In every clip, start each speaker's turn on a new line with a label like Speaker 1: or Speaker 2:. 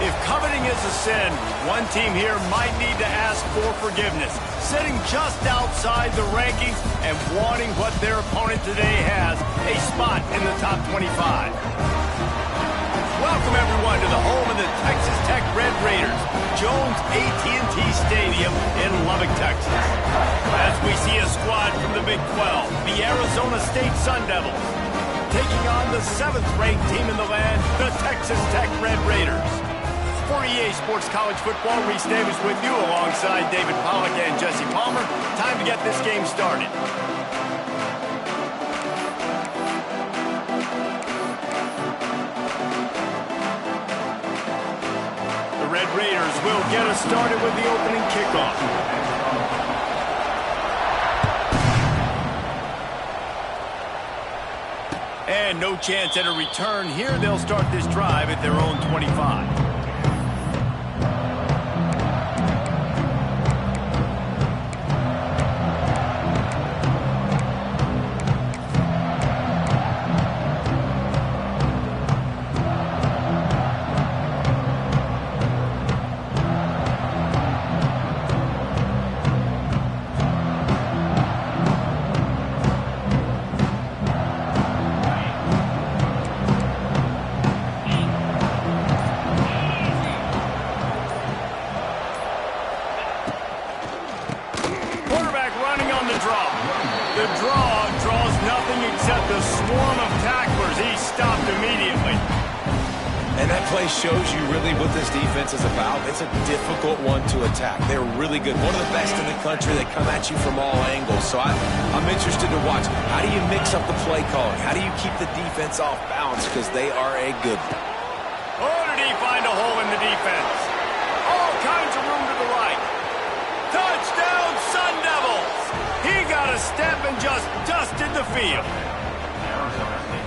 Speaker 1: If coveting is a sin, one team here might need to ask for forgiveness, sitting just outside the rankings and wanting what their opponent today has, a spot in the top 25. Welcome, everyone, to the home of the Texas Tech Red Raiders, Jones AT&T Stadium in Lubbock, Texas. As we see a squad from the Big 12, the Arizona State Sun Devils, taking on the 7th-ranked team in the land, the Texas Tech Red Raiders. For EA Sports College Football, Reese Davis with you alongside David Pollack and Jesse Palmer. Time to get this game started. The Red Raiders will get us started with the opening kickoff. And no chance at a return here. They'll start this drive at their own 25. The draw draws nothing except a swarm of tacklers. He's stopped immediately.
Speaker 2: And that play shows you really what this defense is about. It's a difficult one to attack. They're really good. One of the best in the country. They come at you from all angles. So I'm interested to watch. How do you mix up the play calling? How do you keep the defense off balance? Because they are a good one.
Speaker 1: Oh, did he find a hole in the defense? All kinds of room to the right. Touchdown, Sun Devils! He got a step and just dusted the field.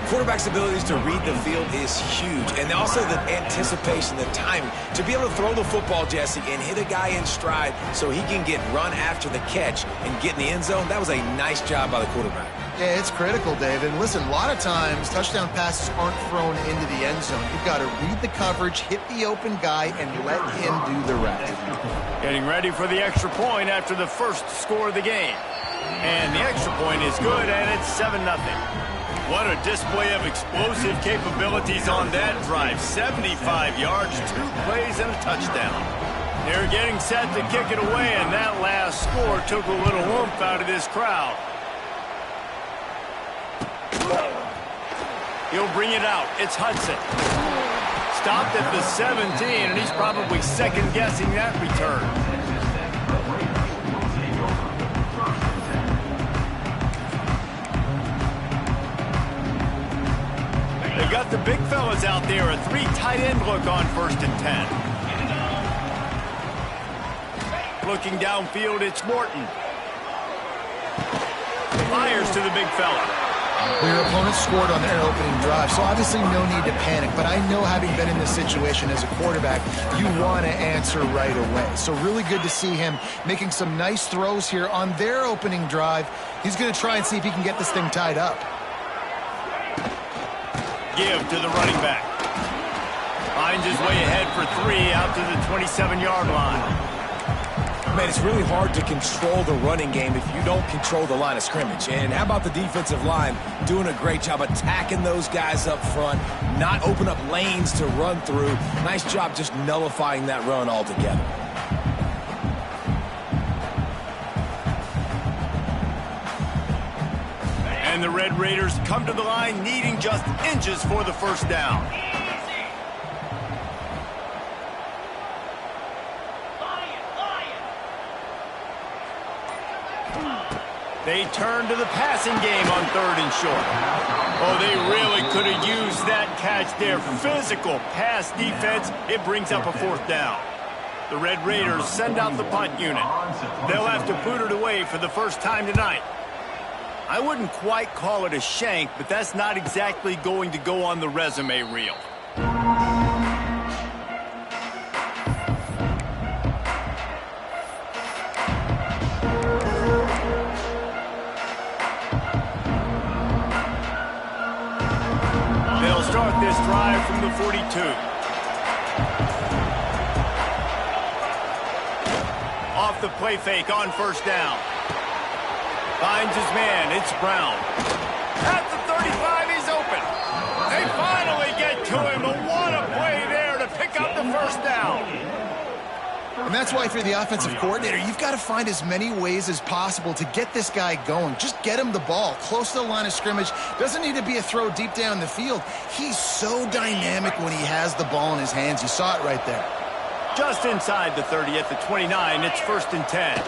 Speaker 2: Quarterback's abilities to read the field is huge. And also the anticipation, the timing. To be able to throw the football, Jesse, and hit a guy in stride so he can get run after the catch and get in the end zone, that was a nice job by the quarterback.
Speaker 3: Yeah, it's critical, David. Listen, a lot of times touchdown passes aren't thrown into the end zone. You've got to read the coverage, hit the open guy, and let him do the rest.
Speaker 1: Getting ready for the extra point after the first score of the game. And the extra point is good, and it's 7-0. What a display of explosive capabilities on that drive. 75 yards, 2 plays, and a touchdown. They're getting set to kick it away, and that last score took a little oomph out of this crowd. He'll bring it out. It's Hudson. Stopped at the 17, and he's probably second-guessing that return. They got the big fellas out there. A 3 tight end look on 1st and 10. Looking downfield, it's Morton. Fires to the big fella.
Speaker 3: Well, your opponent scored on their opening drive, so obviously no need to panic. But I know, having been in this situation as a quarterback, you want to answer right away. So really good to see him making some nice throws here on their opening drive. He's going to try and see if he can get this thing tied up.
Speaker 1: Give to the running back. Finds his way ahead for 3 out to the 27-yard line.
Speaker 2: Man, it's really hard to control the running game if you don't control the line of scrimmage. And how about the defensive line doing a great job attacking those guys up front, not open up lanes to run through. Nice job just nullifying that run altogether.
Speaker 1: And the Red Raiders come to the line needing just inches for the first down. They turn to the passing game on 3rd and short. Oh, they really could have used that catch there. Physical pass defense. It brings up a 4th down. The Red Raiders send out the punt unit. They'll have to boot it away for the first time tonight. I wouldn't quite call it a shank, but that's not exactly going to go on the resume reel. They'll start this drive from the 42. off the play fake on first down. Finds his man. It's Brown. At the 35, he's open. They finally get to him, but what a play there to pick up the first down.
Speaker 3: And that's why if you're the offensive coordinator, you've got to find as many ways as possible to get this guy going. Just get him the ball close to the line of scrimmage. Doesn't need to be a throw deep down the field. He's so dynamic when he has the ball in his hands. You saw it right there.
Speaker 1: Just inside the 30 at the 29, it's 1st and 10.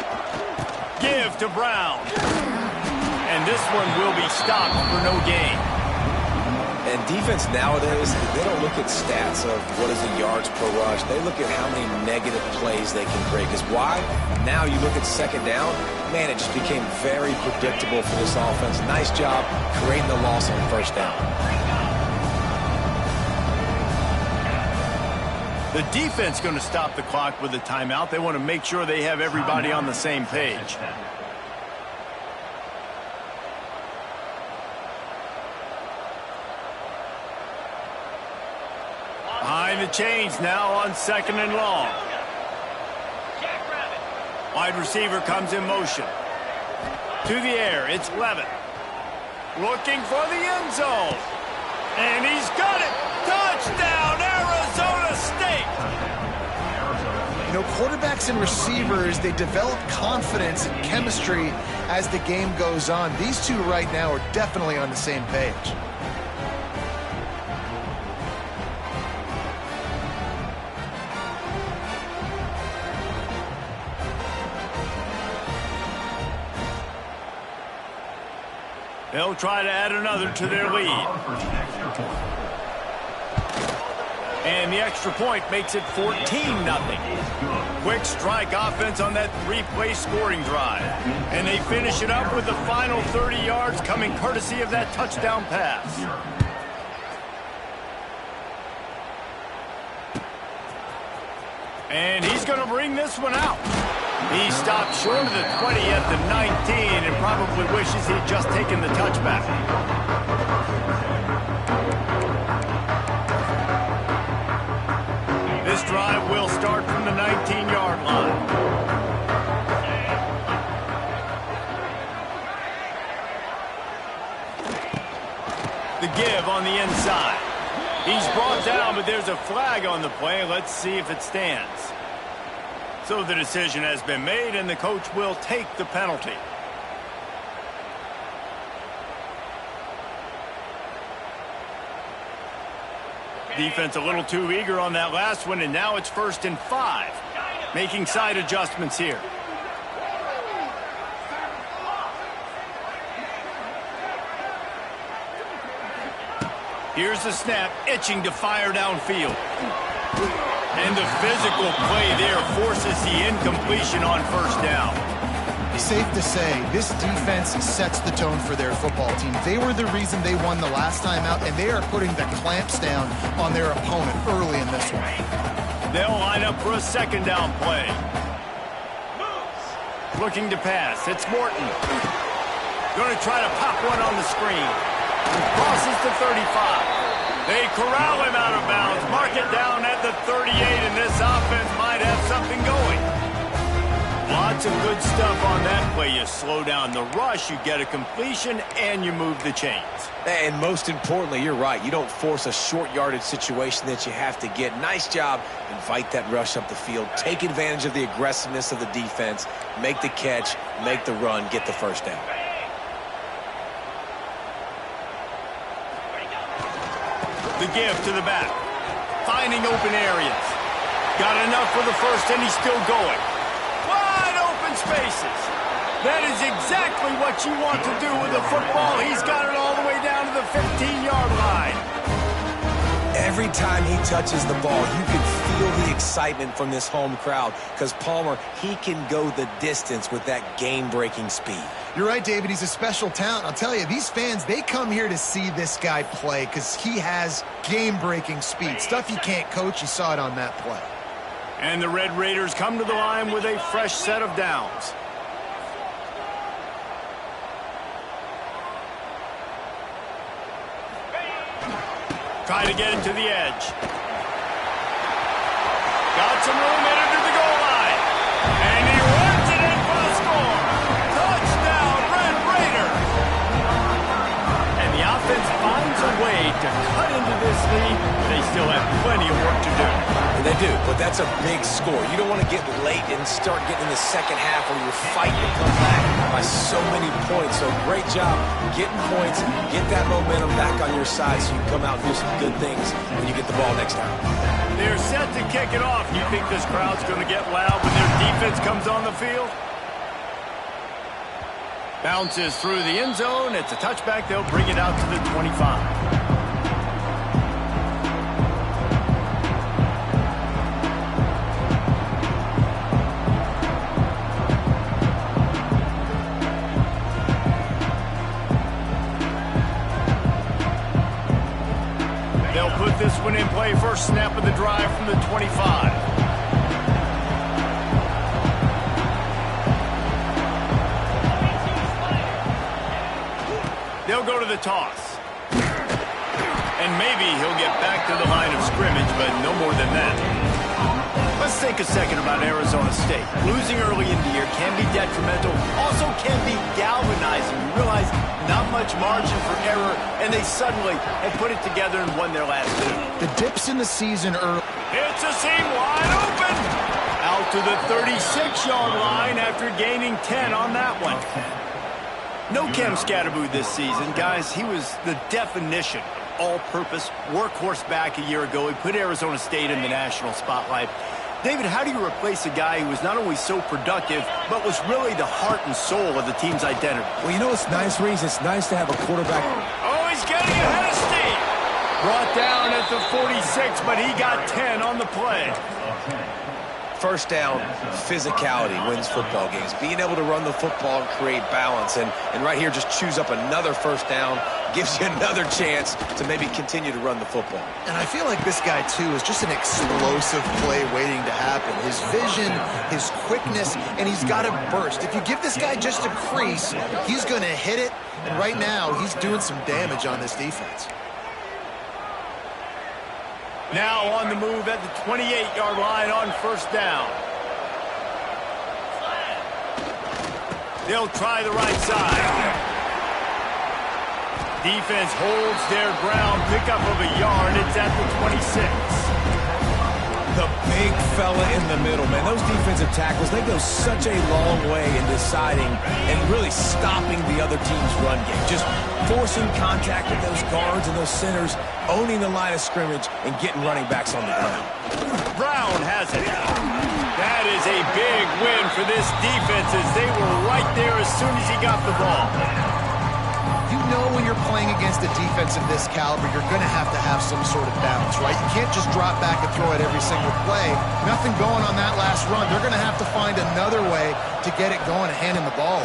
Speaker 1: Give to Brown. And this one will be stopped for no gain.
Speaker 2: And defense nowadays, they don't look at stats of what is the yards per rush. They look at how many negative plays they can create. Because why? Now you look at second down, man, it just became very predictable for this offense. Nice job creating the loss on first down.
Speaker 1: The defense going to stop the clock with a timeout. They want to make sure they have everybody on the same page. Behind the chains now on 2nd and long. Wide receiver comes in motion. To the air, it's Levin. Looking for the end zone. And he's got it. Touchdown, Arizona State.
Speaker 3: You know, quarterbacks and receivers, they develop confidence and chemistry as the game goes on. These two right now are definitely on the same page.
Speaker 1: They'll try to add another to their lead. And the extra point makes it 14-0. Quick strike offense on that 3-play scoring drive. And they finish it up with the final 30 yards coming courtesy of that touchdown pass. And he's going to bring this one out. He stopped short of the 20 at the 19 and probably wishes he'd just taken the touchback. This drive will start from the 19-yard line. The give on the inside. He's brought down, but there's a flag on the play. Let's see if it stands. So the decision has been made, and the coach will take the penalty. Defense a little too eager on that last one, and now it's 1st and 5. Making side adjustments here. Here's the snap, itching to fire downfield. And the physical play there forces the incompletion on first down.
Speaker 3: Safe to say, this defense sets the tone for their football team. They were the reason they won the last time out, and they are putting the clamps down on their opponent early in this one.
Speaker 1: They'll line up for a 2nd down play. Looking to pass. It's Morton. Going to try to pop one on the screen. Crosses the 35. They corral him out of bounds. Mark it down at the 38, and this offense might have something going. Lots of good stuff on that play. You slow down the rush, you get a completion, and you move the chains.
Speaker 2: And most importantly, you're right. You don't force a short yardage situation that you have to get. Nice job. Invite that rush up the field. Take advantage of the aggressiveness of the defense. Make the catch, make the run, get the first down.
Speaker 1: The give to the back. Finding open areas. Got enough for the first, and he's still going. Wide open spaces. That is exactly what you want to do with a football. He's got it all the way down to the 15-yard line.
Speaker 2: Every time he touches the ball, you can feel the excitement from this home crowd because Palmer, he can go the distance with that game-breaking speed.
Speaker 3: You're right, David. He's a special talent. I'll tell you, these fans, they come here to see this guy play because he has game-breaking speed. Stuff you can't coach. You saw it on that play.
Speaker 1: And the Red Raiders come to the line with a fresh set of downs. Try to get it to the edge. Got some room headed to the goal line. And he runs lead, they still have plenty of work to do.
Speaker 2: And they do, but that's a big score. You don't want to get late and start getting in the second half where you're fighting to come back by so many points. So great job getting points, get that momentum back on your side so you can come out and do some good things when you get the ball next time.
Speaker 1: They're set to kick it off. You think this crowd's going to get loud when their defense comes on the field? Bounces through the end zone. It's a touchback. They'll bring it out to the 25. They'll put this one in play. First snap of the drive from the 25. They'll go to the toss. And maybe he'll get back to the line of scrimmage, but no more than that. Let's think a second about Arizona State. Losing early in the year can be detrimental, also can be galvanizing. You realize not much margin for error, and they suddenly have put it together and won their last two.
Speaker 3: The dips in the season early.
Speaker 1: It's a seam wide open. Out to the 36-yard line after gaining 10 on that one. No Cam Scatterboo this season, guys. He was the definition of all-purpose workhorse back a year ago. He put Arizona State in the national spotlight. David, how do you replace a guy who was not only so productive, but was really the heart and soul of the team's identity?
Speaker 2: Well, you know what's nice, Reese? It's nice to have a quarterback.
Speaker 1: Oh, he's getting ahead of steam. Brought down at the 46, but he got 10 on the play.
Speaker 2: First down, physicality wins football games. Being able to run the football and create balance. And right here, just choose up another first down, gives you another chance to maybe continue to run the football.
Speaker 3: And I feel like this guy, too, is just an explosive play waiting to happen. His vision, his quickness, and he's got a burst. If you give this guy just a crease, he's going to hit it. And right now, he's doing some damage on this defense.
Speaker 1: Now on the move at the 28-yard line on first down. They'll try the right side. Defense holds their ground, pickup of a yard. It's at the 26.
Speaker 2: The big fella in the middle, man. Those defensive tackles, they go such a long way in deciding and really stopping the other team's run game. Just forcing contact with those guards and those centers, owning the line of scrimmage, and getting running backs on the ground.
Speaker 1: Brown has it. That is a big win for this defense as they were right there as soon as he got the ball.
Speaker 3: You know when you're playing against a defense of this caliber, you're going to have some sort of balance, right? You can't just drop back and throw it every single play. Nothing going on that last run. They're going to have to find another way to get it going and hand him the ball.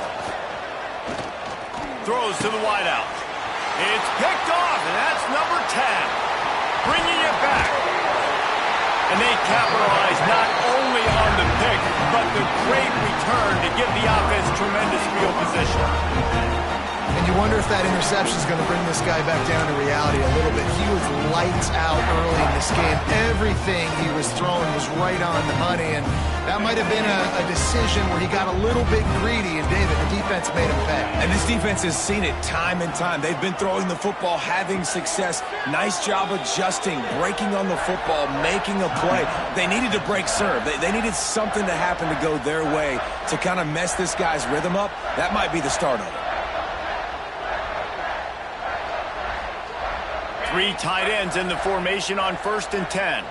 Speaker 1: Throws to the wideout. It's picked off, and that's number 10. Bringing it back. And they capitalize not only on the pick, but the great return to give the offense tremendous field position.
Speaker 3: And you wonder if that interception is going to bring this guy back down to reality a little bit. He was lights out early in this game. Everything he was throwing was right on the money, and that might have been a decision where he got a little bit greedy, and David, the defense made him pay.
Speaker 2: And this defense has seen it time and time. They've been throwing the football, having success. Nice job adjusting, breaking on the football, making a play. They needed to break serve. They needed something to happen to go their way to kind of mess this guy's rhythm up. That might be the start of it.
Speaker 1: 3 tight ends in the formation on 1st and 10.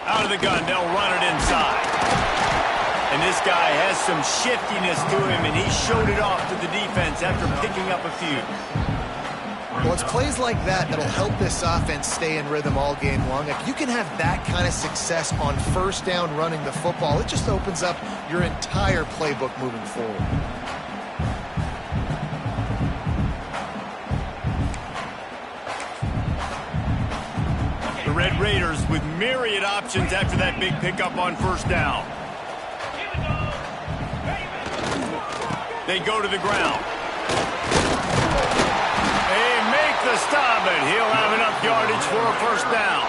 Speaker 1: Out of the gun, they'll run it inside. And this guy has some shiftiness to him, and he showed it off to the defense after picking up a few.
Speaker 3: Well, it's plays like that that'll help this offense stay in rhythm all game long. If you can have that kind of success on first down running the football, it just opens up your entire playbook moving forward.
Speaker 1: The Red Raiders with myriad options after that big pickup on first down. They go to the ground. The stop, and he'll have enough yardage for a first down.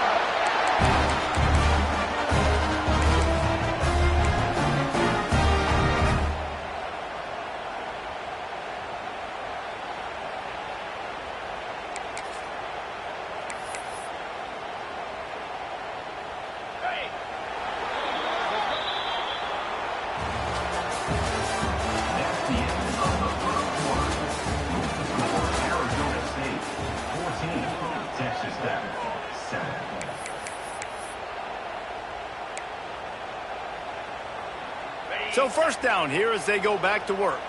Speaker 1: So first down here as they go back to work.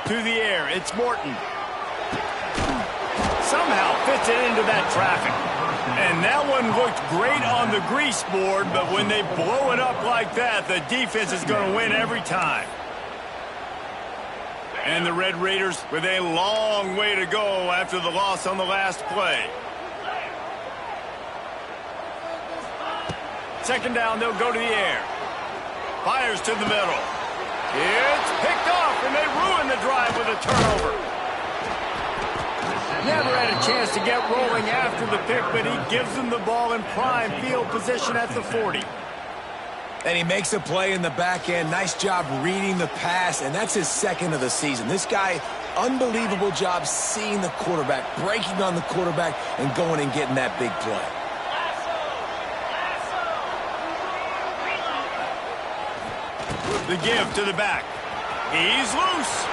Speaker 1: To the air, it's Morton. Somehow fits it into that traffic. And that one looked great on the grease board, but when they blow it up like that, the defense is going to win every time. And the Red Raiders with a long way to go after the loss on the last play. Second down, they'll go to the air. Fires to the middle. It's picked off, and they ruin the drive with a turnover. Never had a chance to get rolling after the pick, but he gives them the ball in prime field position at the 40.
Speaker 2: And he makes a play in the back end. Nice job reading the pass, and that's his second of the season. This guy, unbelievable job seeing the quarterback, breaking on the quarterback, and going and getting that big play.
Speaker 1: The give to the back. He's loose.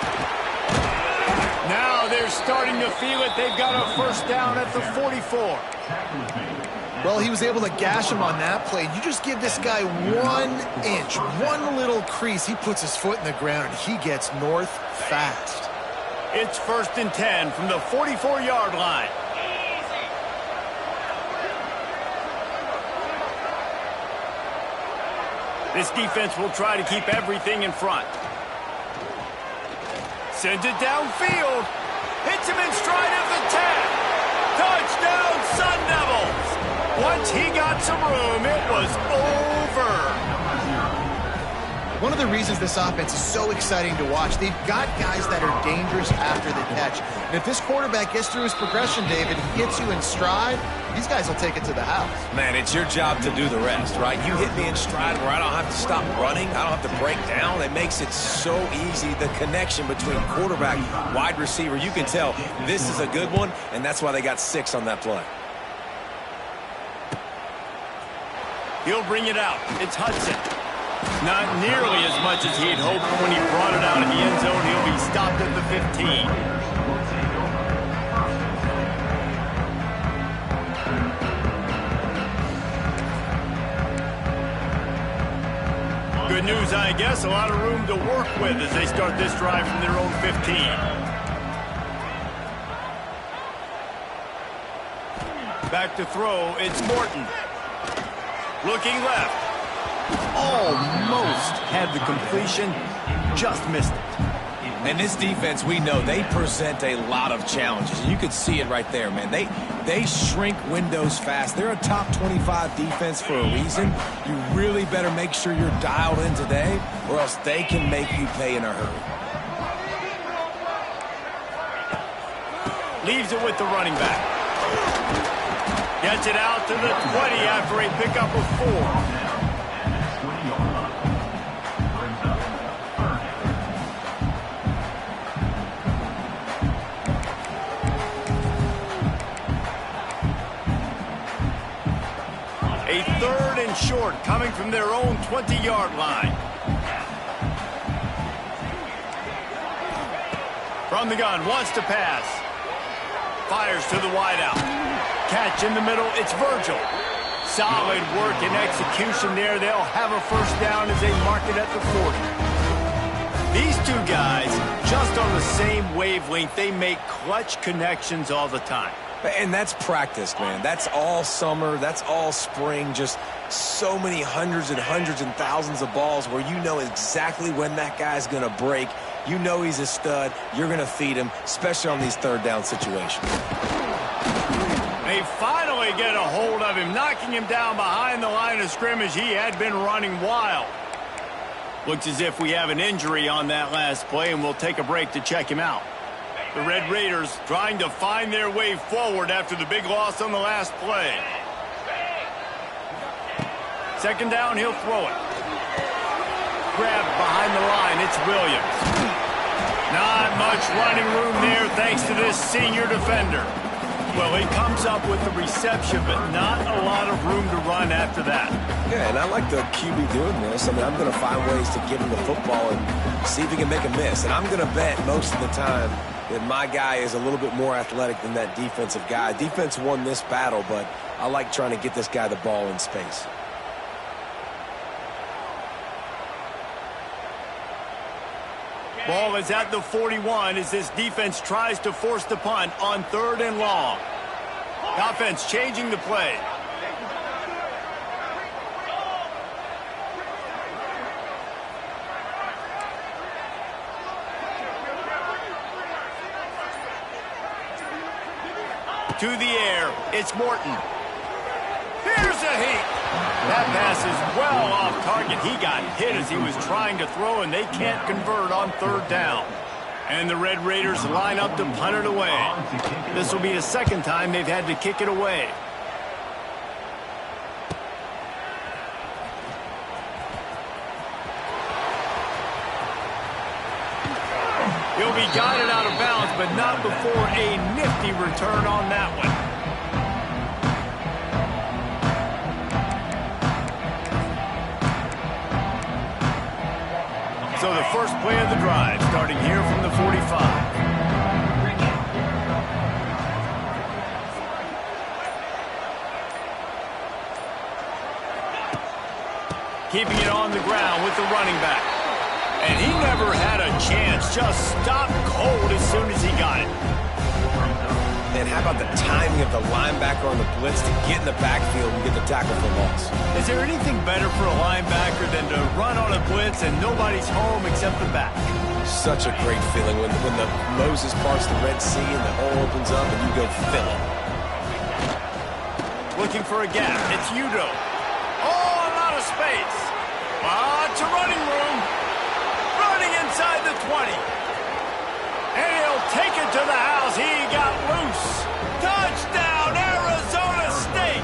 Speaker 1: Now they're starting to feel it. They've got a first down at the 44.
Speaker 3: Well, he was able to gash him on that play. You just give this guy 1 inch, one little crease. He puts his foot in the ground, and he gets north fast.
Speaker 1: It's 1st and 10 from the 44-yard line. This defense will try to keep everything in front. Sends it downfield. Hits him in stride at the 10. Touchdown, Sun Devils. Once he got some room, it was over.
Speaker 3: One of the reasons this offense is so exciting to watch, they've got guys that are dangerous after the catch. And if this quarterback gets through his progression, David, he gets you in stride, these guys will take it to the house.
Speaker 2: Man, it's your job to do the rest, right? You hit me in stride where I don't have to stop running. I don't have to break down. It makes it so easy, the connection between quarterback, wide receiver. You can tell this is a good one, and that's why they got 6 on that play.
Speaker 1: He'll bring it out. It's Hudson. Not nearly as much as he had hoped when he brought it out of the end zone. He'll be stopped at the 15. Good news, I guess. A lot of room to work with as they start this drive from their own 15. Back to throw. It's Morton. Looking left. Almost had the completion, just missed it.
Speaker 2: And this defense, we know, they present a lot of challenges. You could see it right there, man. They shrink windows fast. They're a top 25 defense for a reason. You really better make sure you're dialed in today, or else they can make you pay in a hurry.
Speaker 1: Leaves it with the running back. Gets it out to the 20 after a pickup of 4. A 3rd and short coming from their own 20-yard line. From the gun, wants to pass. Fires to the wideout. Catch in the middle, it's Virgil. Solid work and execution there. They'll have a first down as they mark it at the 40. These two guys, just on the same wavelength, they make clutch connections all the time.
Speaker 2: And that's practice, man. That's all summer. That's all spring. Just so many hundreds and thousands of balls where you know exactly when that guy's going to break. You know he's a stud. You're going to feed him, especially on these 3rd down situations.
Speaker 1: They finally get a hold of him, knocking him down behind the line of scrimmage. He had been running wild. Looks as if we have an injury on that last play, and we'll take a break to check him out. The Red Raiders trying to find their way forward after the big loss on the last play. Second down, he'll throw it. Grabbed behind the line, it's Williams. Not much running room there thanks to this senior defender. Well, he comes up with the reception, but not a lot of room to run after that.
Speaker 2: Yeah, and I like the QB doing this. I mean, I'm going to find ways to give him the football and see if he can make a miss. And I'm going to bet most of the time that my guy is a little bit more athletic than that defensive guy. Defense won this battle, but I like trying to get this guy the ball in space.
Speaker 1: Ball is at the 41 as this defense tries to force the punt on 3rd and long. The offense changing the play. To the air, it's Morton. Here's a heat. That pass is well off target. He got hit as he was trying to throw, and they can't convert on 3rd down. And the Red Raiders line up to punt it away. This will be the 2nd time they've had to kick it away. He'll be guided out of bounds, but not before a nifty return on that one. So the first play of the drive, starting here from the 45. Keeping it on the ground with the running back. And he never had a chance, just stopped cold as soon as he got it.
Speaker 2: And how about the timing of the linebacker on the blitz to get in the backfield and get the tackle for loss?
Speaker 1: Is there anything better for a linebacker than to run on a blitz and nobody's home except the back?
Speaker 2: Such a great feeling when the Moses parts the Red Sea and the hole opens up and you go fill it.
Speaker 1: Looking for a gap. It's Udo. Oh, a lot of space. Lots of running room. Running inside the 20. And he'll take it to the house. He got loose. Touchdown, Arizona State.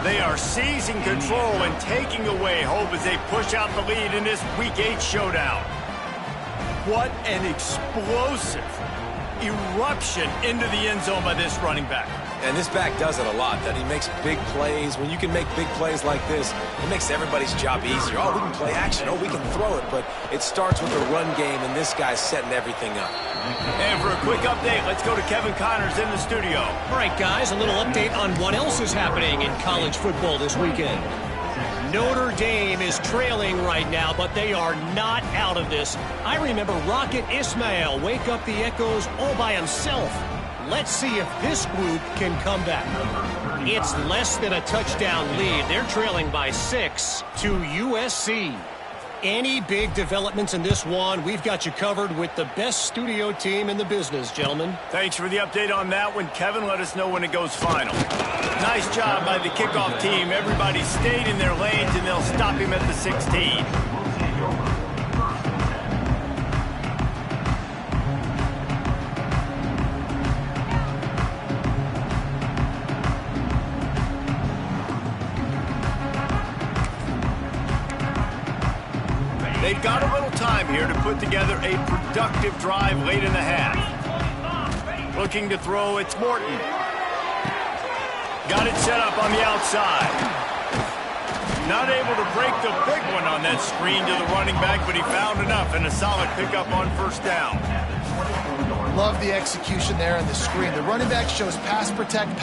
Speaker 1: They are seizing control and taking away hope as they push out the lead in this Week 8 showdown. What an explosive eruption into the end zone by this running back.
Speaker 2: And this back does it a lot, that he makes big plays. When you can make big plays like this, it makes everybody's job easier. Oh, we can play action. Oh, we can throw it. But it starts with the run game, and this guy's setting everything up.
Speaker 1: And for a quick update, let's go to Kevin Connors in the studio.
Speaker 4: All right, guys, a little update on what else is happening in college football this weekend. Notre Dame is trailing right now, but they are not out of this. I remember Rocket Ismail wake up the echoes all by himself. Let's see if this group can come back. It's less than a touchdown lead. They're trailing by 6 to USC. Any big developments in this one, we've got you covered with the best studio team in the business, gentlemen.
Speaker 1: Thanks for the update on that one, Kevin. Let us know when it goes final. Nice job by the kickoff team. Everybody stayed in their lanes, and they'll stop him at the 16. They've got a little time here to put together a productive drive late in the half. Looking to throw, it's Morton. Got it set up on the outside. Not able to break the big one on that screen to the running back, but he found enough and a solid pickup on 1st down.
Speaker 3: Love the execution there on the screen. The running back shows pass protect,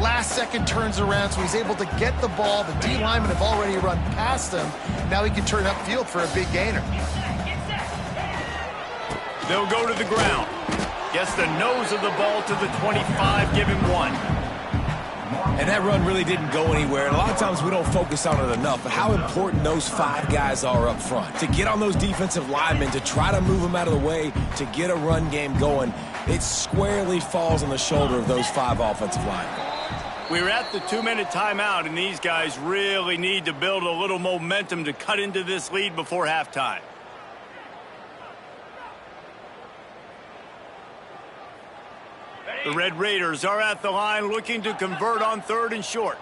Speaker 3: last second turns around, so he's able to get the ball. The D linemen have already run past him. Now he can turn upfield for a big gainer.
Speaker 1: They'll go to the ground. Gets the nose of the ball to the 25, give him 1.
Speaker 2: And that run really didn't go anywhere. And a lot of times we don't focus on it enough, but how important those 5 guys are up front. To get on those defensive linemen, to try to move them out of the way, to get a run game going, it squarely falls on the shoulder of those 5 offensive linemen.
Speaker 1: We're at the 2-minute timeout, and these guys really need to build a little momentum to cut into this lead before halftime. The Red Raiders are at the line looking to convert on 3rd and short.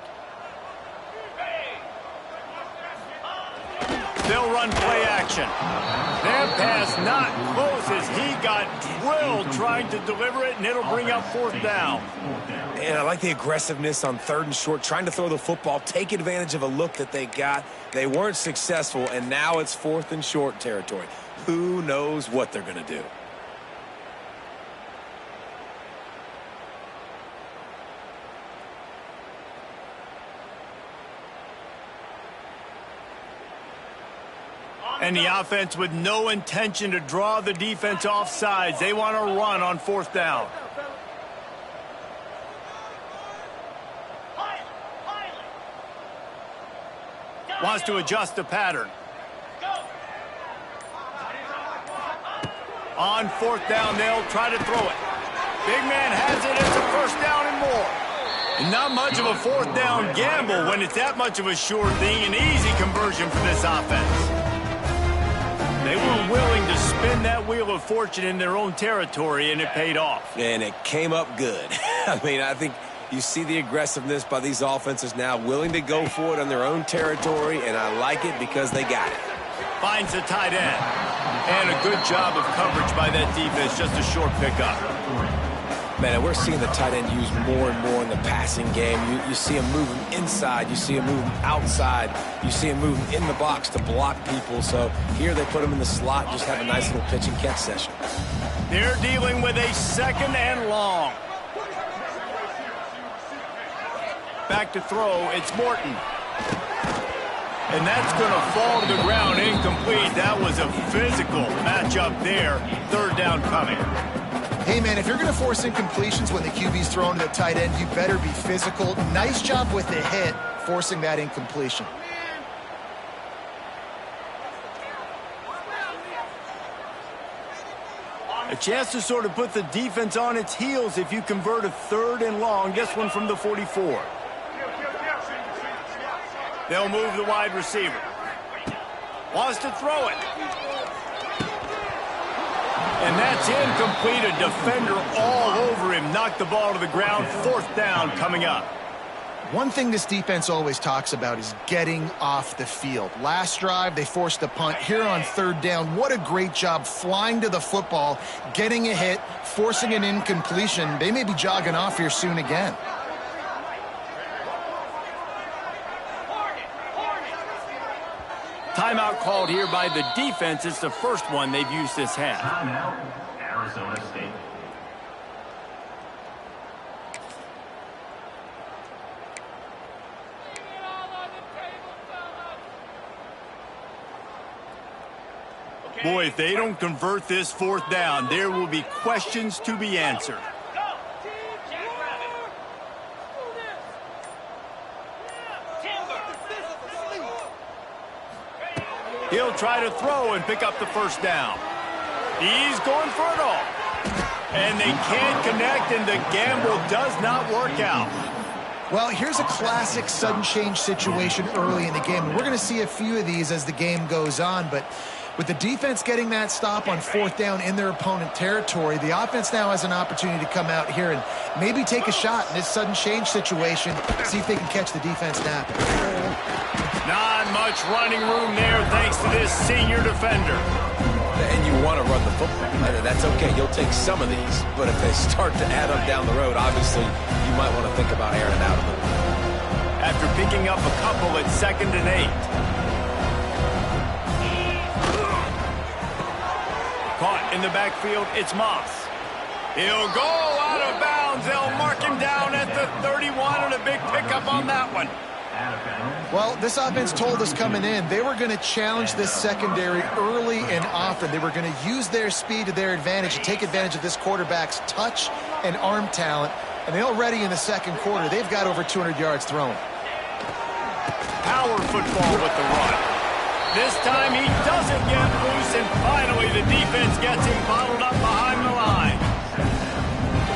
Speaker 1: They'll run play action. That pass not close as he got drilled trying to deliver it, and it'll bring up 4th down.
Speaker 2: And I like the aggressiveness on 3rd and short, trying to throw the football, take advantage of a look that they got. They weren't successful, and now it's 4th and short territory. Who knows what they're going to do?
Speaker 1: And the offense with no intention to draw the defense off sides. They want to run on 4th down. Wants to adjust the pattern. On 4th down, they'll try to throw it. Big man has it. It's a 1st down and more. And not much of a 4th down gamble when it's that much of a sure thing. An easy conversion for this offense. They were willing to spin that wheel of fortune in their own territory, and it paid off.
Speaker 2: And it came up good. I mean, I think you see the aggressiveness by these offenses now, willing to go for it on their own territory, and I like it because they got it.
Speaker 1: Finds the tight end. And a good job of coverage by that defense, just a short pickup.
Speaker 2: Man, we're seeing the tight end used more and more in the passing game. You see him moving inside. You see him moving outside. You see him moving in the box to block people. So here they put him in the slot, just have a nice little pitch and catch session.
Speaker 1: They're dealing with a 2nd and long. Back to throw, it's Morton. And that's going to fall to the ground, incomplete. That was a physical matchup there. 3rd down coming.
Speaker 3: Hey, man, if you're going to force incompletions when the QB's throwing to the tight end, you better be physical. Nice job with the hit, forcing that incompletion.
Speaker 1: A chance to sort of put the defense on its heels if you convert a 3rd and long. This one from the 44. They'll move the wide receiver. Wants to throw it. And that's incomplete. A defender all over him. Knocked the ball to the ground. 4th down coming up.
Speaker 3: One thing this defense always talks about is getting off the field. Last drive, they forced a punt. Here on 3rd down, what a great job flying to the football, getting a hit, forcing an incompletion. They may be jogging off here soon again.
Speaker 1: Timeout called here by the defense. It's the first one they've used this half.
Speaker 5: Timeout, Arizona State.
Speaker 1: Boy, if they don't convert this 4th down, there will be questions to be answered. He'll try to throw and pick up the 1st down. He's going for it all. And they can't connect, and the gamble does not work out.
Speaker 3: Well, here's a classic sudden change situation early in the game. We're going to see a few of these as the game goes on, but with the defense getting that stop on 4th down in their opponent territory, the offense now has an opportunity to come out here and maybe take a shot in this sudden change situation, see if they can catch the defense napping.
Speaker 1: Not much running room there thanks to this senior defender.
Speaker 2: And you want to run the football. That's okay. You'll take some of these. But if they start to add up down the road, obviously you might want to think about airing it out a little.
Speaker 1: After picking up a couple at 2nd and 8. Caught in the backfield, it's Moss. He'll go out of bounds. They'll mark him down at the 31, and a big pickup on that one.
Speaker 3: Well, this offense told us coming in they were going to challenge this secondary early and often. They were going to use their speed to their advantage and take advantage of this quarterback's touch and arm talent. And they already in the 2nd quarter, they've got over 200 yards thrown.
Speaker 1: Power football with the run. This time he doesn't get loose, and finally the defense gets him bottled up behind the line.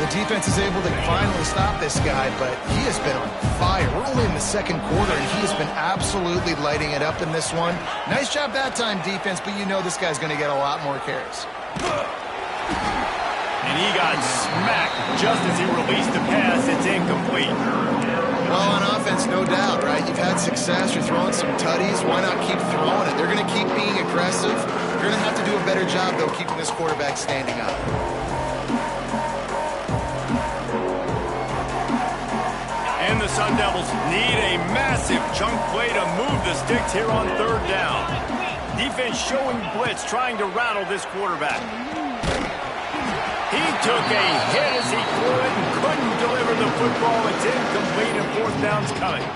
Speaker 3: The defense is able to finally stop this guy, but he has been on fire. We're only in the 2nd quarter, and he has been absolutely lighting it up in this one. Nice job that time, defense, but you know this guy's going to get a lot more carries.
Speaker 1: And he got smacked just as he released the pass. It's incomplete.
Speaker 3: Well, on offense, no doubt, right? You've had success. You're throwing some tutties. Why not keep throwing it? They're going to keep being aggressive. You're going to have to do a better job, though, keeping this quarterback standing up.
Speaker 1: And the Sun Devils need a massive chunk play to move the sticks here on 3rd down. Defense showing blitz, trying to rattle this quarterback. He took a hit as he could and couldn't deliver the football. It's incomplete, and 4th down's coming.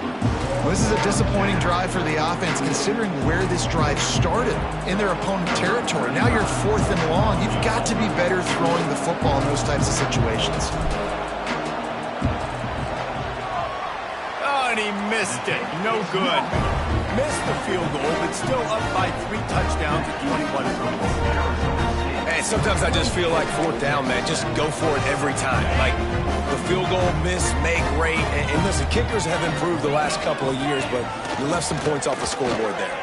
Speaker 3: Well, this is a disappointing drive for the offense considering where this drive started in their opponent territory. Now you're 4th and long. You've got to be better throwing the football in those types of situations.
Speaker 1: Oh, and he missed it. No good. Missed the field goal, but still up by 3 touchdowns at 21 points.
Speaker 2: Hey, sometimes I just feel like 4th down, man. Just go for it every time. Like, the field goal, miss, make, rate. And listen, kickers have improved the last couple of years, but you left some points off the scoreboard there.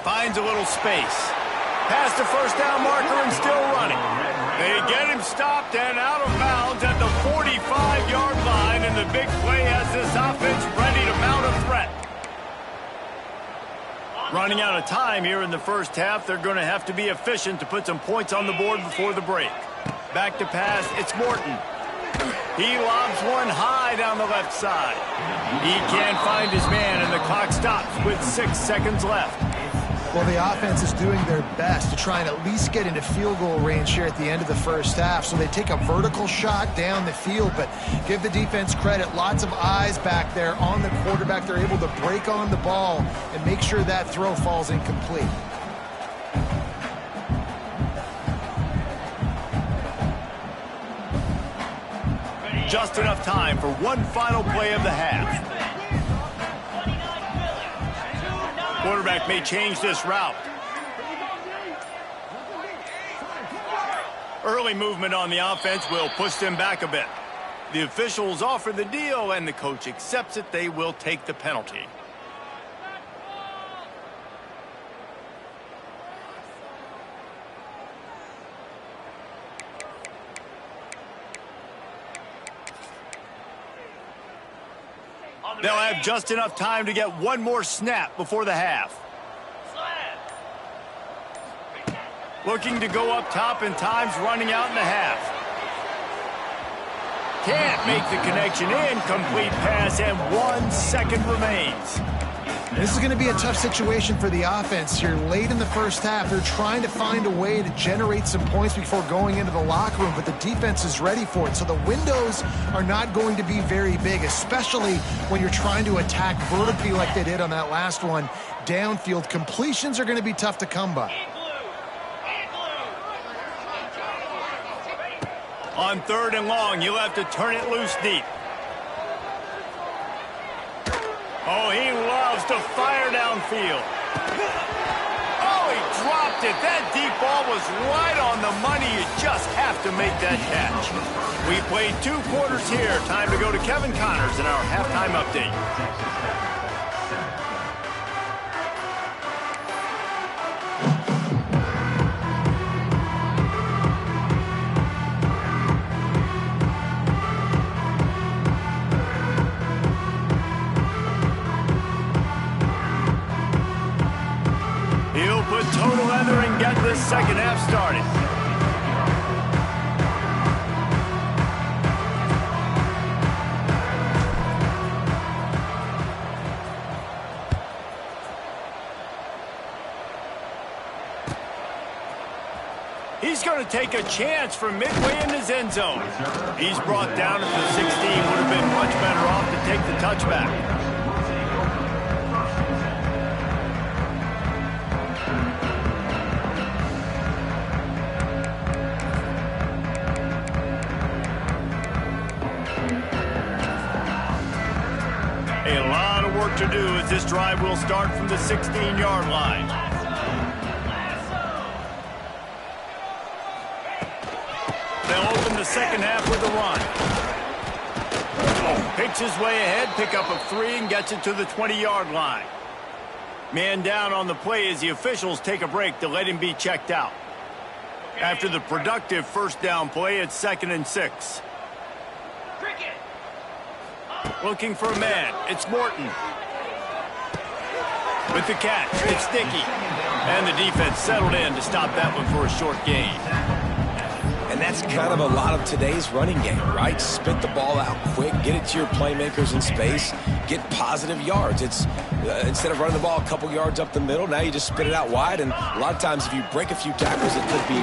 Speaker 1: Finds a little space. Past the first down marker and still running. They get him stopped and out of bounds at the 45-yard line, and the big play has this offense ready to mount a threat. Running out of time here in the first half. They're going to have to be efficient to put some points on the board before the break. Back to pass. It's Morton. He lobs one high down the left side. He can't find his man, and the clock stops with 6 seconds left.
Speaker 3: Well, the offense is doing their best to try and at least get into field goal range here at the end of the first half. So they take a vertical shot down the field, but give the defense credit. Lots of eyes back there on the quarterback. They're able to break on the ball and make sure that throw falls incomplete.
Speaker 1: Just enough time for one final play of the half. Quarterback may change this route. Early movement on the offense will push them back a bit. The officials offer the deal, and the coach accepts it. They will take the penalty. They'll have just enough time to get one more snap before the half. Looking to go up top, and time's running out in the half. Can't make the connection. Incomplete pass, and 1 second remains.
Speaker 3: This is going to be a tough situation for the offense here. Late in the first half, they're trying to find a way to generate some points before going into the locker room, but the defense is ready for it. So the windows are not going to be very big, especially when you're trying to attack vertically like they did on that last one. Downfield completions are going to be tough to come by.
Speaker 1: On 3rd and long, you'll have to turn it loose deep. Oh, he loves to fire downfield. Oh, he dropped it. That deep ball was right on the money. You just have to make that catch. We played 2 quarters here. Time to go to Kevin Connors in our halftime update. Total leather and get this second half started. He's going to take a chance from midway in his end zone. He's brought down at the 16. Would have been much better off to take the touchback. To do as this drive will start from the 16-yard line. They'll open the second half with a run. Picks his way ahead, pick up of 3 and gets it to the 20-yard line. Man down on the play as the officials take a break to let him be checked out. After the productive first down play, it's 2nd and 6. Looking for a man. It's Morton. With the catch, it's Dickey. And the defense settled in to stop that one for a short gain.
Speaker 2: And that's kind of a lot of today's running game, right? Spit the ball out quick, get it to your playmakers in space, get positive yards. It's instead of running the ball a couple yards up the middle, now you just spit it out wide. And a lot of times if you break a few tackles, it could be...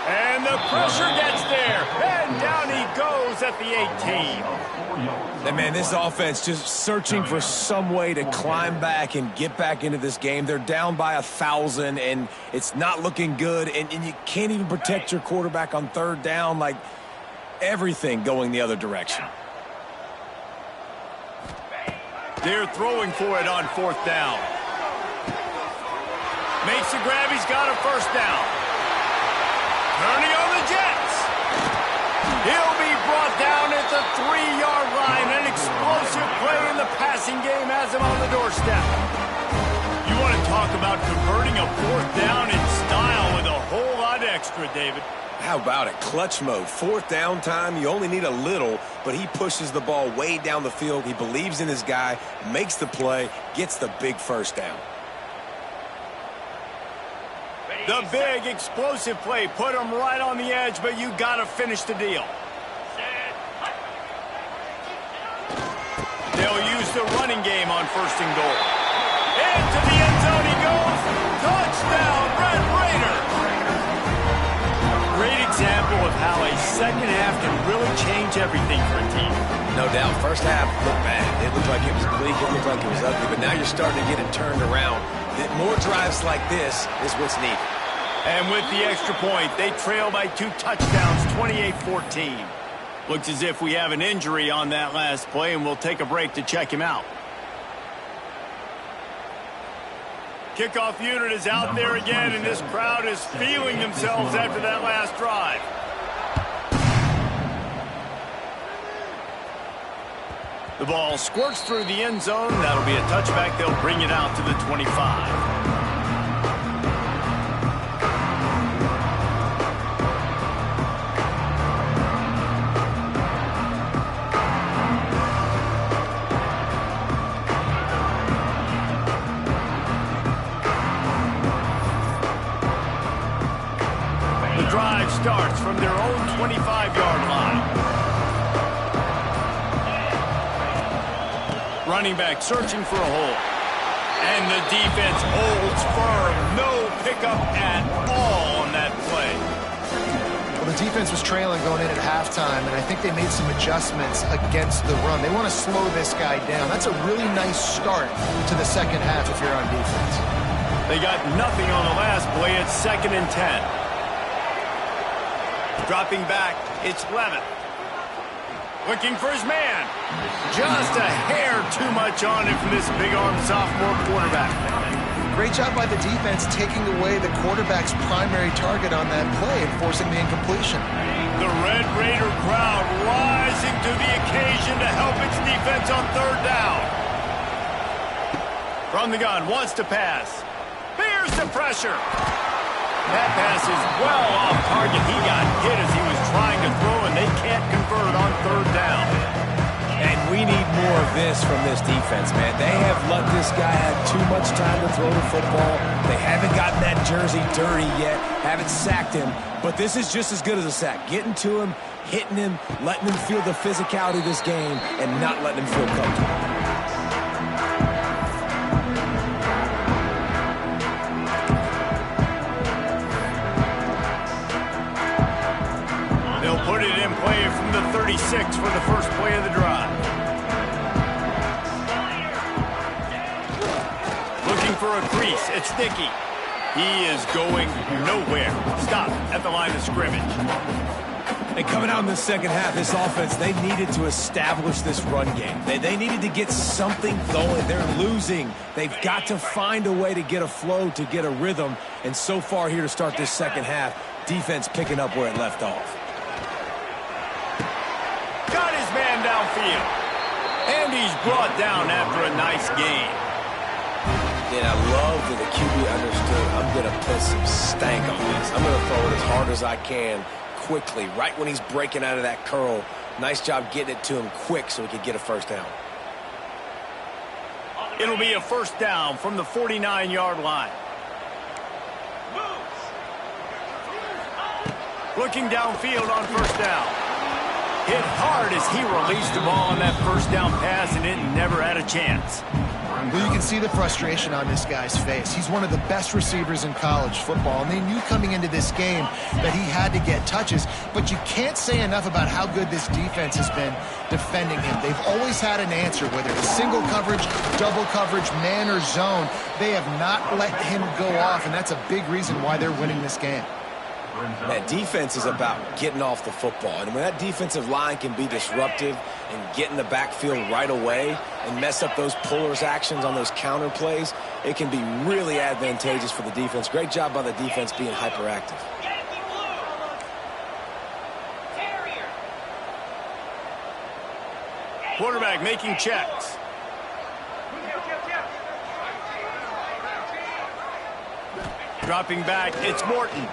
Speaker 1: And the pressure gets there. And down he goes goes at the 18.
Speaker 2: And man, this offense just searching for some way to climb back and get back into this game. They're down by 1,000, and it's not looking good. And you can't even protect your quarterback on third down. Like, everything going the other direction.
Speaker 1: They're throwing for it on fourth down. Makes the grab. He's got a first down. Turning on the Jets. He'll be brought down at the 3-yard line. An explosive play in the passing game has him on the doorstep. You want to talk about converting a fourth down in style with a whole lot extra, David.
Speaker 2: How about it? Clutch mode. Fourth down time. You only need a little, but he pushes the ball way down the field. He believes in his guy, makes the play, gets the big first down.
Speaker 1: The big explosive play put him right on the edge, but you got to finish the deal. They'll use the running game on first and goal. Into the end zone he goes. Touchdown, Red Raider. Great example of how a second half can really change everything for a team.
Speaker 2: No doubt. First half looked bad. It looked like it was bleak. It looked like it was ugly. But now you're starting to get it turned around. More drives like this is what's needed.
Speaker 1: And with the extra point, they trail by 2 touchdowns, 28-14. Looks as if we have an injury on that last play, and we'll take a break to check him out. Kickoff unit is out there again, and this crowd is feeling themselves after that last drive. The ball squirts through the end zone. That'll be a touchback. They'll bring it out to the 25. The drive starts from their own 25-yard line. Running back searching for a hole. And the defense holds firm. No pickup at all on that play.
Speaker 3: Well, the defense was trailing going in at halftime, and I think they made some adjustments against the run. They want to slow this guy down. That's a really nice start to the second half if you're on defense.
Speaker 1: They got nothing on the last play. It's 2nd and 10. Dropping back, it's Levitt. Looking for his man. Just a hair too much on him from this big-armed sophomore quarterback.
Speaker 3: Great job by the defense taking away the quarterback's primary target on that play and forcing the incompletion.
Speaker 1: The Red Raider crowd rising to the occasion to help its defense on third down. From the gun, wants to pass. Here's the pressure. That pass is well off target. He got hit as he was trying to throw, and they can't convert on third down.
Speaker 2: And we need more of this from this defense, man. They have let this guy have too much time to throw the football. They haven't gotten that jersey dirty yet, haven't sacked him. But this is just as good as a sack. Getting to him, hitting him, letting him feel the physicality of this game, and not letting him feel comfortable.
Speaker 1: Put it in play from the 36 for the first play of the drive. Looking for a crease. It's Dickey. He is going nowhere. Stop at the line of scrimmage.
Speaker 2: And coming out in the second half, this offense, they needed to establish this run game. They needed to get something going. They're losing. They've got to find a way to get a flow, to get a rhythm. And so far here to start this second half, defense picking up where it left off.
Speaker 1: Got his man downfield. And he's brought down after a nice gain.
Speaker 2: And I love that the QB understood, I'm going to put some stank on this. I'm going to throw it as hard as I can, quickly, right when he's breaking out of that curl. Nice job getting it to him quick so he could get a first down.
Speaker 1: It'll be a first down from the 49-yard line. Looking downfield on first down. Hit hard as he released the ball on that first down pass, and it never had a chance.
Speaker 3: Well, you can see the frustration on this guy's face. He's one of the best receivers in college football, and they knew coming into this game that he had to get touches, but you can't say enough about how good this defense has been defending him. They've always had an answer, whether it's single coverage, double coverage, man or zone. They have not let him go off, and that's a big reason why they're winning this game.
Speaker 2: Man, defense is about getting off the football. And when that defensive line can be disruptive and get in the backfield right away and mess up those pullers actions on those counter plays, it can be really advantageous for the defense. Great job by the defense being hyperactive.
Speaker 1: Quarterback making checks. Dropping back, it's Morton.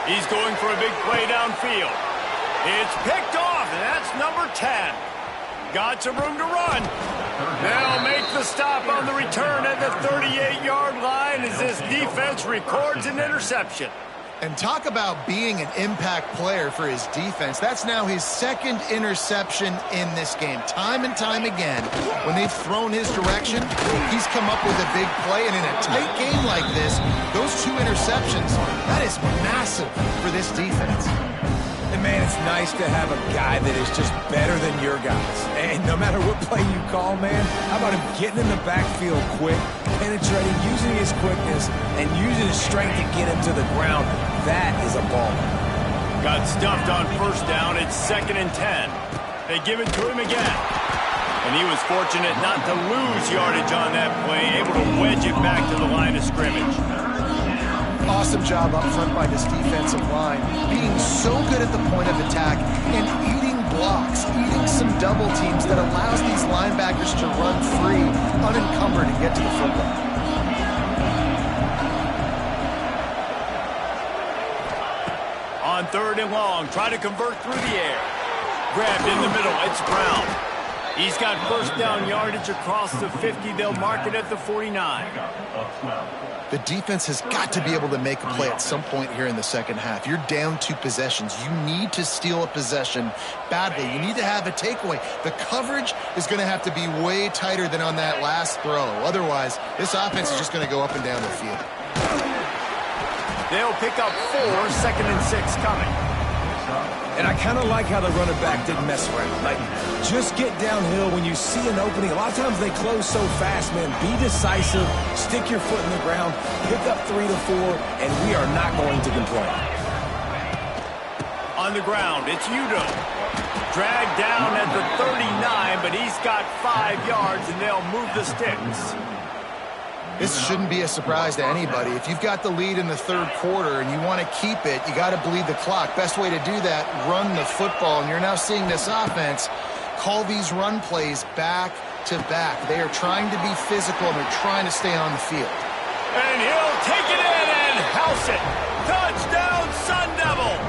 Speaker 1: He's going for a big play downfield. It's picked off, and that's number 10. Got some room to run. They'll make the stop on the return at the 38-yard line as this defense records an interception.
Speaker 3: And talk about being an impact player for his defense. That's now his second interception in this game. Time and time again, when they've thrown his direction, he's come up with a big play. And in a tight game like this, those 2 interceptions, that is massive for this defense.
Speaker 2: And, man, it's nice to have a guy that is just better than your guys. And no matter what play you call, man, how about him getting in the backfield quick, penetrating, using his quickness, and using his strength to get him to the ground. That is a ball.
Speaker 1: Got stuffed on first down. It's 2nd and 10. They give it to him again. And he was fortunate not to lose yardage on that play, able to wedge it back to the line of scrimmage.
Speaker 3: Awesome job up front by this defensive line, being so good at the point of attack and eating blocks, eating some double teams that allows these linebackers to run free, unencumbered, and get to the football.
Speaker 1: On 3rd and long, try to convert through the air. Grabbed in the middle, it's Brown. He's got first down yardage across the 50. They'll mark it at the 49.
Speaker 3: The defense has got to be able to make a play at some point here in the second half. You're down 2 possessions. You need to steal a possession badly. You need to have a takeaway. The coverage is going to have to be way tighter than on that last throw. Otherwise, this offense is just going to go up and down the field.
Speaker 1: They'll pick up 4, 2nd and 6 coming.
Speaker 2: And I kind of like how the running back didn't mess around. Like, just get downhill when you see an opening. A lot of times they close so fast, man. Be decisive, stick your foot in the ground, pick up 3 to 4, and we are not going to complain.
Speaker 1: On the ground, it's Udo. Dragged down at the 39, but he's got 5 yards, and they'll move the sticks.
Speaker 3: This shouldn't be a surprise to anybody. If you've got the lead in the 3rd quarter and you want to keep it, you got to bleed the clock. Best way to do that, run the football. And you're now seeing this offense call these run plays back to back. They are trying to be physical, and they're trying to stay on the field.
Speaker 1: And he'll take it in and house it. Touchdown, Sun Devils!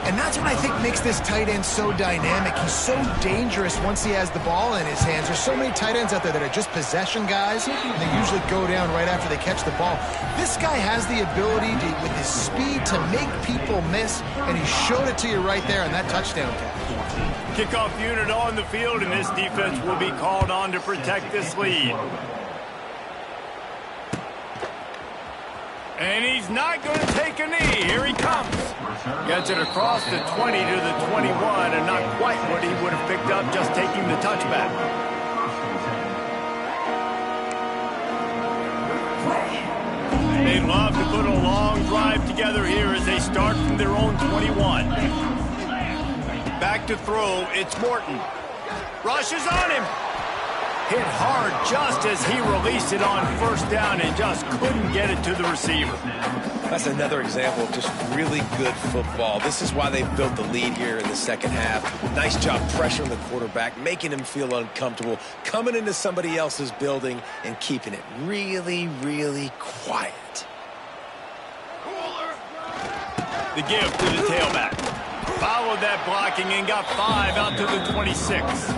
Speaker 3: And that's what I think makes this tight end so dynamic. He's so dangerous once he has the ball in his hands. There's so many tight ends out there that are just possession guys, and they usually go down right after they catch the ball. This guy has the ability to, with his speed, to make people miss, and he showed it to you right there on that touchdown catch.
Speaker 1: Kickoff unit on the field, and this defense will be called on to protect this lead. And he's not going to take a knee. Here he comes. Gets it across the 20 to the 21, and not quite what he would have picked up just taking the touchback. They'd love to put a long drive together here as they start from their own 21. Back to throw, it's Morton. Rushes on him. Hit hard just as he released it on first down and just couldn't get it to the receiver.
Speaker 2: That's another example of just really good football. This is why they've built the lead here in the second half. Nice job pressuring the quarterback, making him feel uncomfortable, coming into somebody else's building and keeping it really, really quiet.
Speaker 1: The give to the tailback. Followed that blocking and got 5 out to the 26.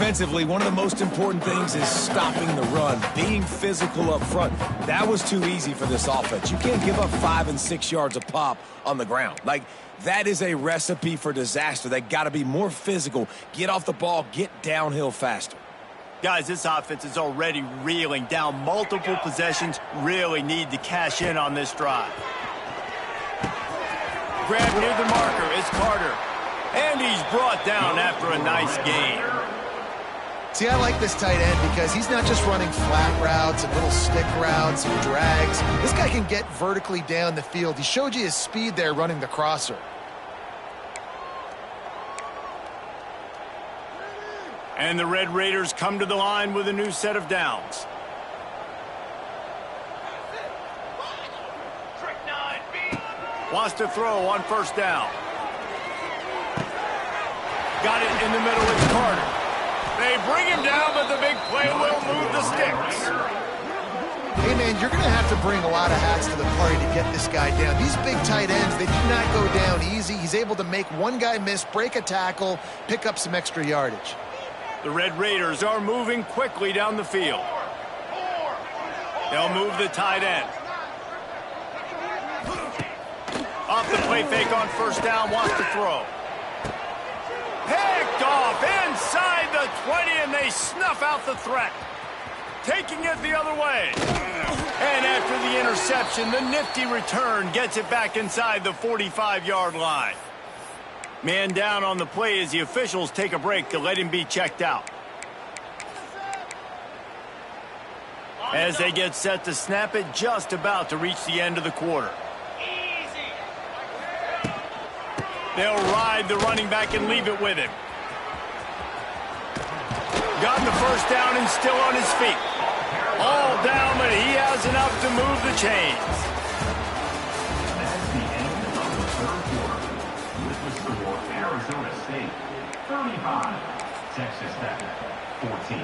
Speaker 2: Defensively, one of the most important things is stopping the run, being physical up front. That was too easy for this offense. You can't give up 5 and 6 yards a pop on the ground. Like, that is a recipe for disaster. They got to be more physical, get off the ball, get downhill faster.
Speaker 1: Guys, this offense is already reeling down multiple possessions. Really need to cash in on this drive. Grab near the marker is Carter. And he's brought down after a nice gain.
Speaker 3: See, I like this tight end because he's not just running flat routes and little stick routes and drags. This guy can get vertically down the field. He showed you his speed there running the crosser.
Speaker 1: And the Red Raiders come to the line with a new set of downs. Wants to throw on first down. Got it in the middle, it's Carter. They bring him down, but the big play will move the sticks.
Speaker 3: Hey, man, you're going to have to bring a lot of hats to the party to get this guy down. These big tight ends, they do not go down easy. He's able to make one guy miss, break a tackle, pick up some extra yardage.
Speaker 1: The Red Raiders are moving quickly down the field. They'll move the tight end. Off the play fake on first down, wants to throw. Picked off inside the 20, and they snuff out the threat. Taking it the other way. And after the interception, the nifty return gets it back inside the 45-yard line. Man down on the play as the officials take a break to let him be checked out. As they get set to snap it, just about to reach the end of the quarter. They'll ride the running back and leave it with him. Got the first down and still on his feet. All down, but he has enough to move the chains.
Speaker 5: That's the end of the third quarter. With the score, Arizona State 35, Texas Tech 14.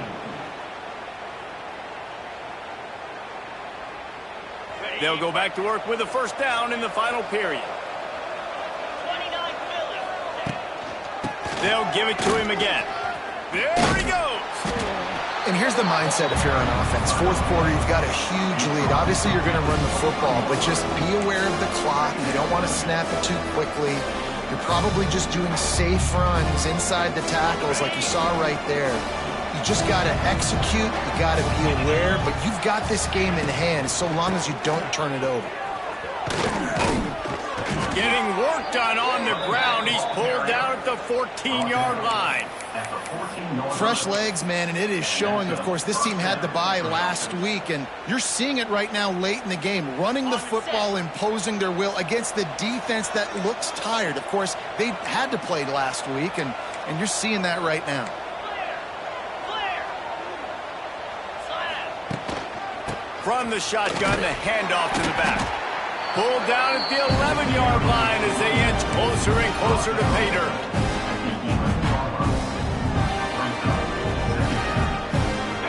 Speaker 1: They'll go back to work with a first down in the final period. They'll give it to him again. There he goes.
Speaker 3: And here's the mindset if you're on offense. Fourth quarter, you've got a huge lead. Obviously, you're going to run the football, but just be aware of the clock. You don't want to snap it too quickly. You're probably just doing safe runs inside the tackles like you saw right there. You just got to execute. You got to be aware, but you've got this game in hand so long as you don't turn it over.
Speaker 1: Getting work done on the ground. He's pulled down at the 14-yard line.
Speaker 3: Fresh legs, man, and it is showing, of course. This team had the bye last week, and you're seeing it right now late in the game. Running the football, imposing their will against the defense that looks tired. Of course, they had to play last week, and you're seeing that right now.
Speaker 1: From the shotgun, the handoff to the back. Pulled down at the 11-yard line as they inch closer and closer to pay dirt.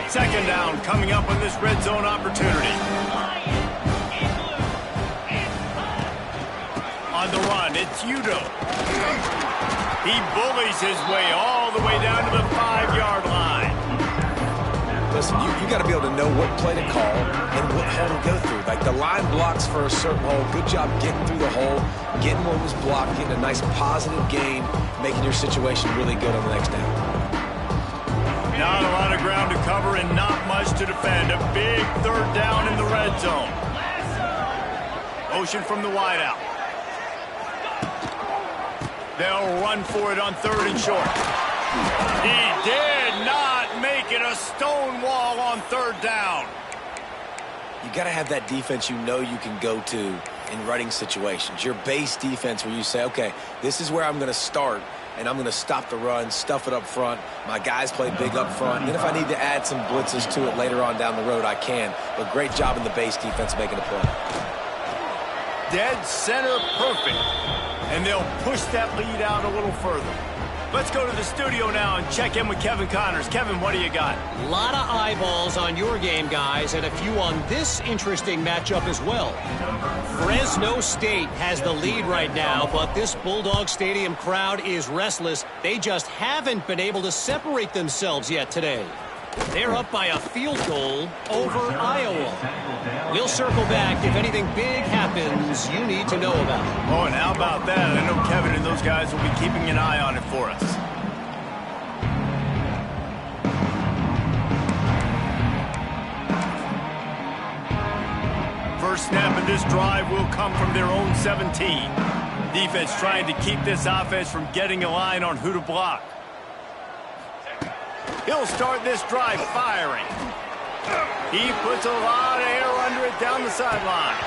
Speaker 1: Second down coming up on this red zone opportunity. On the run, it's Udo. He bullies his way all the way down to the 5-yard line.
Speaker 2: Listen, you got to be able to know what play to call and what hole to go through. Like the line blocks for a certain hole. Good job getting through the hole, getting what was blocked, getting a nice positive gain, making your situation really good on the next down.
Speaker 1: Not a lot of ground to cover and not much to defend. A big third down in the red zone. Motion from the wideout. They'll run for it on third and short. He did not make it a stone wall on third down.
Speaker 2: You got to have that defense you know you can go to in running situations. Your base defense where you say, okay, this is where I'm going to start, and I'm going to stop the run, stuff it up front. My guys play big up front. And if I need to add some blitzes to it later on down the road, I can. But great job in the base defense making a play.
Speaker 1: dead center perfect. And they'll push that lead out a little further. Let's go to the studio now and check in with Kevin Connors. Kevin, what do you got?
Speaker 4: A lot of eyeballs on your game, guys, and a few on this interesting matchup as well. Fresno State has the lead right now, but this Bulldog Stadium crowd is restless. They just haven't been able to separate themselves yet today. They're up by a field goal over Iowa. We'll circle back if anything big happens you need to know about.
Speaker 1: Oh, and how about that? I know Kevin and those guys will be keeping an eye on it for us. First snap of this drive will come from their own 17. Defense trying to keep this offense from getting a line on who to block. He'll start this drive firing. He puts a lot of air under it down the sideline.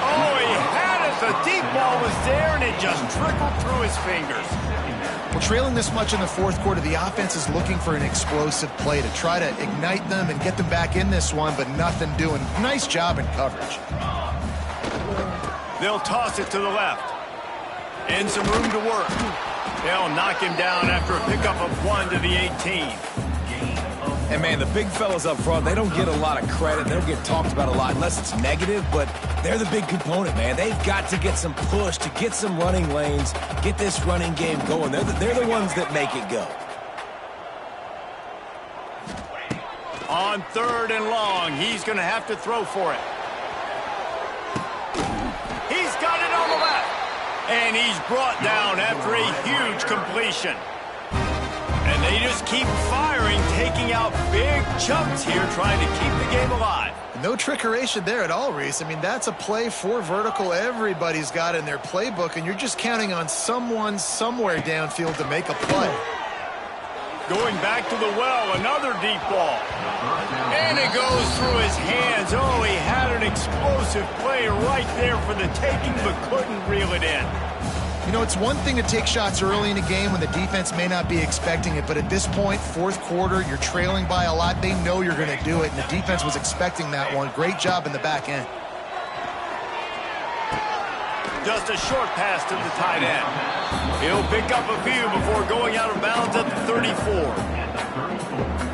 Speaker 1: Oh, he had it. The deep ball was there, and it just trickled through his fingers.
Speaker 3: Well, trailing this much in the fourth quarter, the offense is looking for an explosive play to try to ignite them and get them back in this one, but nothing doing. Nice job in coverage.
Speaker 1: They'll toss it to the left. And some room to work. They'll knock him down after a pickup of 1 to the 18.
Speaker 2: And, man, the big fellas up front, they don't get a lot of credit. They don't get talked about a lot unless it's negative, but they're the big component, man. They've got to get some push, to get some running lanes, get this running game going. They're the ones that make it go.
Speaker 1: On 3rd and long, he's going to have to throw for it. He's got it on the left. And he's brought down after a huge completion. And they just keep firing, taking out big chunks here, trying to keep the game alive.
Speaker 3: No trickeration there at all, Reese. I mean, that's a play for vertical everybody's got in their playbook, and you're just counting on someone somewhere downfield to make a play.
Speaker 1: Going back to the well, another deep ball. And it goes through his hands. Oh, he had an explosive play right there for the taking, but couldn't reel it in.
Speaker 3: You know, it's one thing to take shots early in a game when the defense may not be expecting it, but at this point, fourth quarter, you're trailing by a lot. They know you're going to do it, and the defense was expecting that one. Great job in the back end.
Speaker 1: Just a short pass to the tight end. He'll pick up a few before going out of bounds at the 34.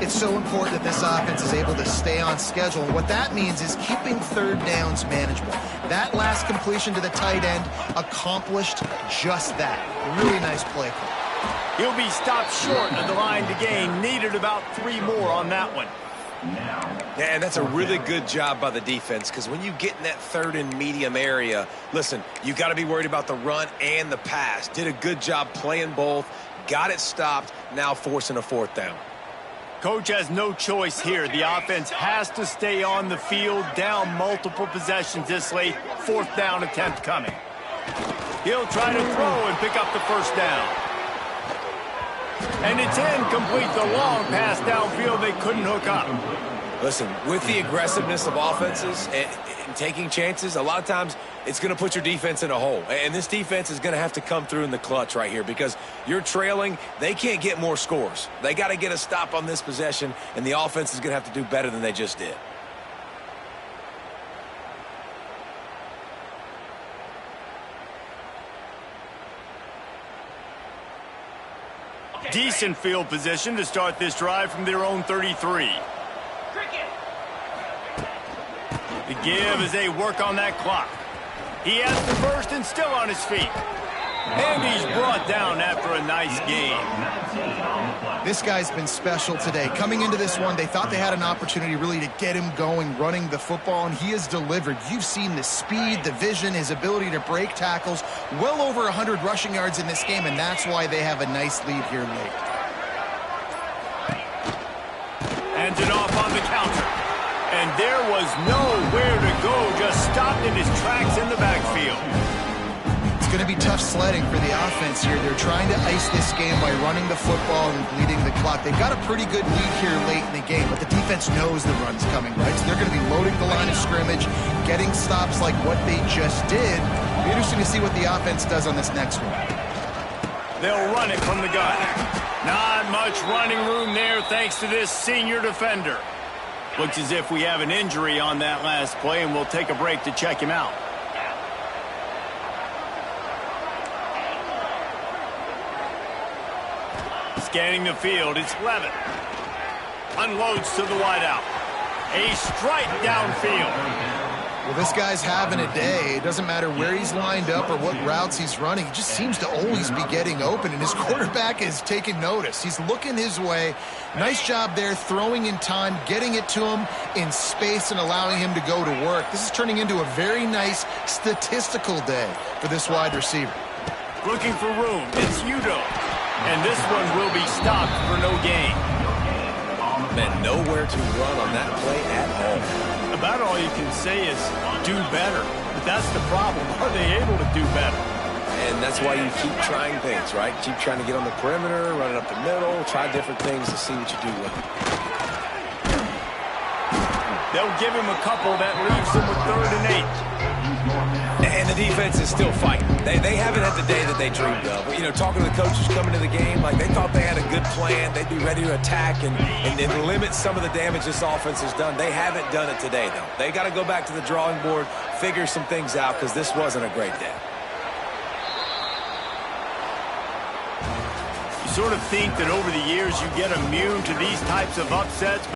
Speaker 3: It's so important that this offense is able to stay on schedule. And what that means is keeping third downs manageable. That last completion to the tight end accomplished just that. Really nice play call.
Speaker 1: He'll be stopped short of the line to gain. Needed about 3 more on that one.
Speaker 2: Yeah, and that's a really good job by the defense, because when you get in that 3rd and medium area, listen, you got to be worried about the run and the pass. Did a good job playing both, got it stopped, now forcing a 4th down.
Speaker 1: Coach has no choice here. The offense has to stay on the field, down multiple possessions this late. 4th down attempt coming. He'll try to throw and pick up the 1st down. And it's incomplete. The long pass downfield, they couldn't hook up.
Speaker 2: Listen, with the aggressiveness of offenses and taking chances, a lot of times it's going to put your defense in a hole. And this defense is going to have to come through in the clutch right here, because you're trailing. They can't get more scores. They got to get a stop on this possession, and the offense is going to have to do better than they just did.
Speaker 1: Decent field position to start this drive from their own 33. The give as they work on that clock. He has the first and still on his feet. And he's brought down after a nice game.
Speaker 3: This guy's been special today. Coming into this one, they thought they had an opportunity really to get him going, running the football, and he has delivered. You've seen the speed, the vision, his ability to break tackles. Well over 100 rushing yards in this game, and that's why they have a nice lead here late.
Speaker 1: Hands it off on the counter. And there was nowhere to go, just stopped in his tracks in the backfield.
Speaker 3: It's going to be tough sledding for the offense here. They're trying to ice this game by running the football and bleeding the clock. They've got a pretty good lead here late in the game, but the defense knows the run's coming, right? So they're going to be loading the line of scrimmage, getting stops like what they just did. It'll be interesting to see what the offense does on this next one.
Speaker 1: They'll run it from the gun. Not much running room there thanks to this senior defender. Looks as if we have an injury on that last play, and we'll take a break to check him out. Scanning the field, it's Levin. Unloads to the wideout. A strike downfield.
Speaker 3: Well, this guy's having a day. It doesn't matter where he's lined up or what routes he's running. He just seems to always be getting open, and his quarterback is taking notice. He's looking his way. Nice job there, throwing in time, getting it to him in space and allowing him to go to work. This is turning into a very nice statistical day for this wide receiver.
Speaker 1: Looking for room, it's Udo. And this one will be stopped for no gain.
Speaker 2: Man, nowhere to run on that play at all.
Speaker 1: About all you can say is do better. But that's the problem. Are they able to do better?
Speaker 2: And that's why you keep trying things, right? Keep trying to get on the perimeter, run it up the middle, try different things to see what you do with it.
Speaker 1: They'll give him a couple that leaves him with 3rd and 8.
Speaker 2: And the defense is still fighting. They haven't had the day that they dreamed of. You know, talking to the coaches coming to the game, like they thought they had a good plan. They'd be ready to attack and limit some of the damage this offense has done. They haven't done it today, though. They got to go back to the drawing board, figure some things out, because this wasn't a great day.
Speaker 1: You sort of think that over the years you get immune to these types of upsets.